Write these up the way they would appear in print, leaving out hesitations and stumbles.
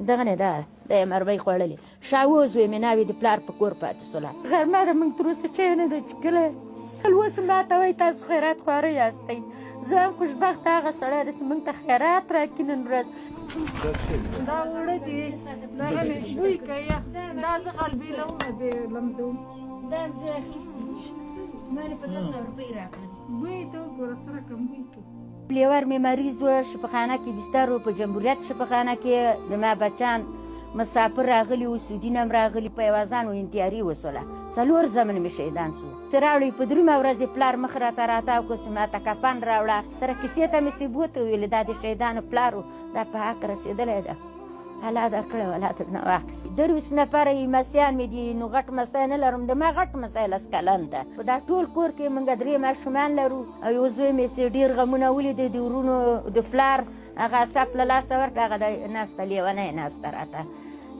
دغه نه ده د مرمۍ خوړلې شاوه زوی مې ناوې د پلار په کور پاتې سوله غرمه ده موږ تر اوسه چای نه ده څښلی اوس ماته وایي تاسو خیرات خواره یاستئ زه هم خوشبخته هغه سړی ده چې موږ ته خیرات راکړي نن ورځ دا اوړه دي دغه مې بوی کوي دا زه غلبېلومه بې لمدوم دا هم زه اخیستي ما یې په 200 روپۍ راکړل بوی ته وګوره سره کم بوی کوي لیور مې مریض و شفاخانه کې بستر و په جمهوریت شفاخانه کې د ما بچان مسافر راغلي و سودین هم راغلي په یوازان و انتیاري وسوله 4 زمن مې شهیدان سو څه راوړی په دریمه ورځ د پلار مخ راته راتاو کړ چې ماته کفن راوړه سره کیسې ته مې ثبوت وویلې دا د شهیدانو پلار و دا په حق رسېدلی ده الله درکړی ولا درنه واخیستې 2 نفره لمسیان مې دي نو غټ مسی نه لرم د ما غټ مسی 10 کلن ده په دا ټول کور کې موږ 3 ماشومان لرو او یو زوی مې چې ډېر غمونه ولیدې د ورونو د پلار هغه سپ له لاسه ورکړه هغه د ناسته لیونی ناسته راته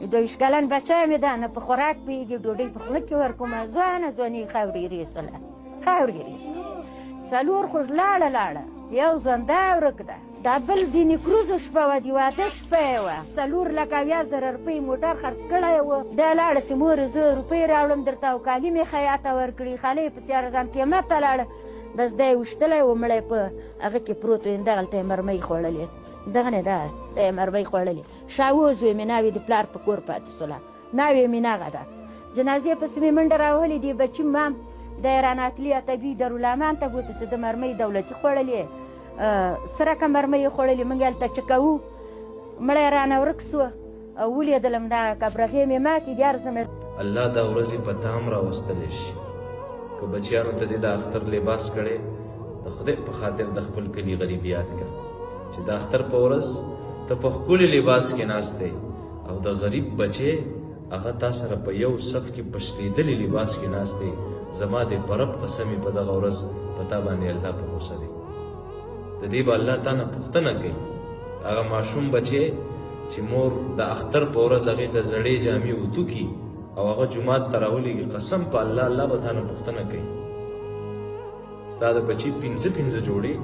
22 کلن بچی مې ده نه په خوراک پوهېږي ډوډۍ په خوله کې ورکومه ځوانه ځواني خاورې ریسوله خاورې ریسوله 4 خو لاړه یو ځوان دا ورک ده دا بل د نیکروزو شپه وه د واده شپه یې وه 4,70,000 روپۍ موټر خرڅ کړی و دا لاړه چې مورې زه روپۍ راوړم درته او کالي مې خیاطه ورکړي خالۍ یې پسې ارزان قیمت ته لاړه بس دا یې وشتلی و مړی په هغه کې پروت و دغلته یې مرمۍ خوړلې دغه نه ده دا یې مرمۍ خوړلې شاوه زوی مې ناوې د پلار په کور پاتې سوله ناوې مې نغه ده جنازې پسې مې منډه راوهلې دې بچي مام د راناتلي اتبي دارالامان ته بوته چې د مرمۍ دولتي خوړلې سره که مرمۍ یې خوړلې موږ هلته چکوو مړی رانه ورک سو او ولیدلم دا کبرغې مې ماتې دي هر زمې الله دا ورځې په تام راوستلی شي که بچیانو ته دې د اختر لباس کړی د خدای په خاطر د خپل کلي غریب یاد کړه چې د اختر په ورځ ته په ښکلي لباس کې ناست دی او د غریب بچی هغه تا سره په یو صف کې په شلېدلي لباس کې ناست دی زما د پرب قسمې په دغه ورځ په تا باندې الله په غوسه دی د دې به الله تا نه پوښتنه کوي هغه ماشوم بچی چې مور د اختر په ورځ هغې ته زړې جامې وتوکي او هغه جومات ته راولېږي قسم په الله الله به تا نه پوښتنه کوي ستا د بچي 5 جوړې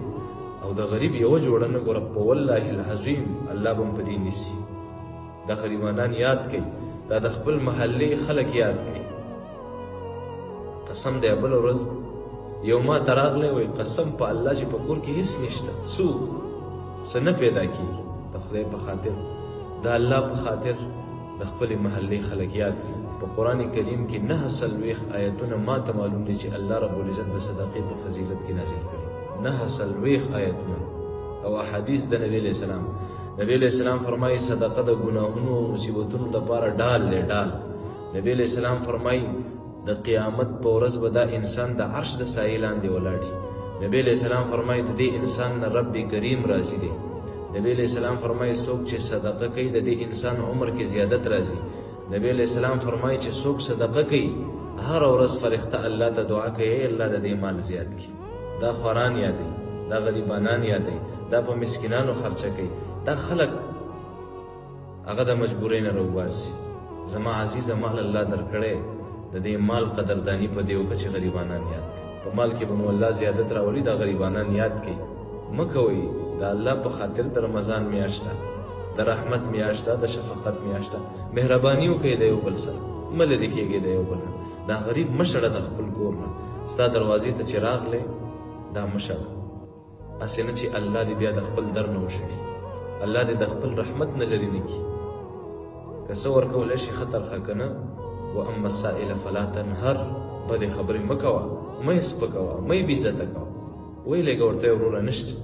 او د غریب یوه جوړه نه ګوره په والله العظیم الله به هم په دې نیسي دا غریبانان یاد کوي دا د خپل محلې خلک یاد کوي قسم دی بله ورځ یو ما ته راغلی وایي قسم په الله چې په کور کې هېڅ نشته څوک څه نه پیدا کېږي د خدای په خاطر د الله په خاطر د خپلې محلې خلک یاد کړي په قرآن کریم کې 49 آیتونه ما ته معلوم دي چې الله رب العزت د صدقې په فضیلت کې نازل کړي 49 آیتونه او احادیث د نبی علیہ السلام نبی علیہ السلام فرمایي صدقه د ګناهونو او مصیبتونو دپاره ډال دی ډال نبی علیہ السلام فرمایي د قیامت په ورځ به دا انسان د عرش د سایې لاندې ولاړ نبی علیہ السلام فرمایي د دې انسان نه رب کریم راضي دی نبی علیہ السلام فرمایي څوک چې صدقه کوي د دې انسان عمر کې زیادت راځي نبی علیہ السلام فرمایي چې څوک صدقه کوي هر ورځ فرښته الله ته دعا کوي الله د دې مال زیات کړي دا خوران یادوي دا غریبانان یادوي دا په مسکینانو خرچه کوي دا خلک هغه د مجبورۍ نه راوباسي زما عزیزه مال الله درکړی د دې مال قدرداني په دې وکړه چې غریبانان یاد کړي په مال کې به مو الله زیادت راولي دا غریبانان یاد کړي مه کوئ د الله په خاطر د رمضان میاشت ده د رحمت میاشت ده د شفقت میاشت ده مهرباني وکړئ د یو بل سره مه لرې کېږئ د یو بل نه دا غریب مه شړه د خپل کور نه ستا دروازې ته چې راغلی دا مه شړه هسې نه چې الله دې بیا د خپل در نه وشړي الله دې د خپل رحمت نه لرې نه کړي که څه ورکولی شي ښه ترخه که نه واما السائل فلا تنهر بدې خبرې مه کوه مه یې سپکوه مه یې بېعزته کوه ویې لږه ورته یې وروره نشته